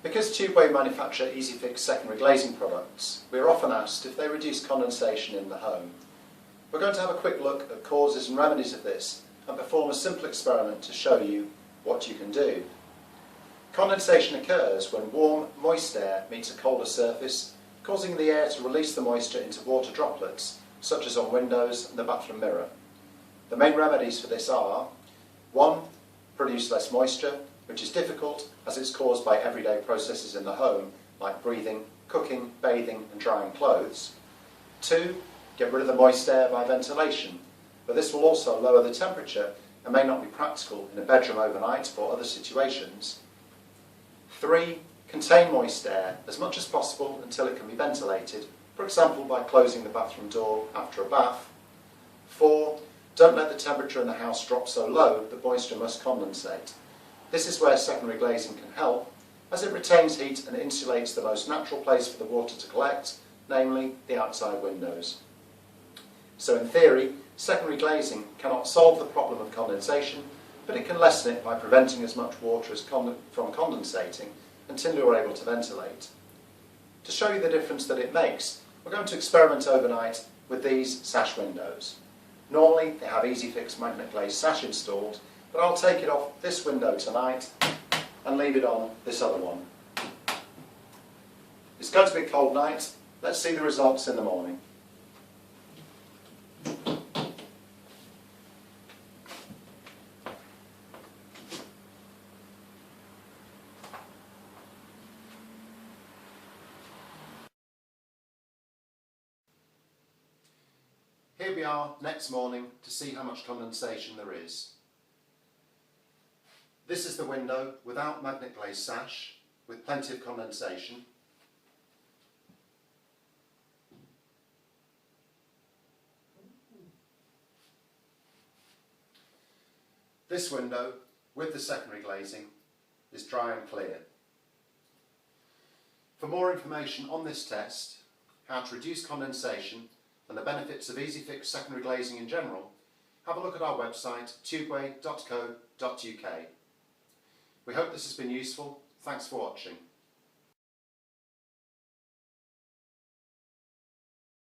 Because Tubeway manufacture Easyfix secondary glazing products, we are often asked if they reduce condensation in the home. We're going to have a quick look at causes and remedies of this and perform a simple experiment to show you what you can do. Condensation occurs when warm, moist air meets a colder surface, causing the air to release the moisture into water droplets, such as on windows and the bathroom mirror. The main remedies for this are: 1. Produce less moisture, which is difficult as it's caused by everyday processes in the home, like breathing, cooking, bathing and drying clothes. 2. Get rid of the moist air by ventilation, but this will also lower the temperature and may not be practical in a bedroom overnight or other situations. 3. Contain moist air as much as possible until it can be ventilated, for example by closing the bathroom door after a bath. 4. Don't let the temperature in the house drop so low that moisture must condensate. This is where secondary glazing can help, as it retains heat and insulates the most natural place for the water to collect, namely the outside windows. So in theory, secondary glazing cannot solve the problem of condensation, but it can lessen it by preventing as much water as from condensating until you're able to ventilate. To show you the difference that it makes, we're going to experiment overnight with these sash windows. Normally they have Easyfix Magnetglaze Sash installed, but I'll take it off this window tonight and leave it on this other one. It's going to be a cold night. Let's see the results in the morning. Here we are next morning to see how much condensation there is. This is the window without Magnetglaze Sash, with plenty of condensation. This window with the secondary glazing is dry and clear. For more information on this test, how to reduce condensation and the benefits of Easyfix secondary glazing in general, have a look at our website tubeway.co.uk. We hope this has been useful. Thanks for watching.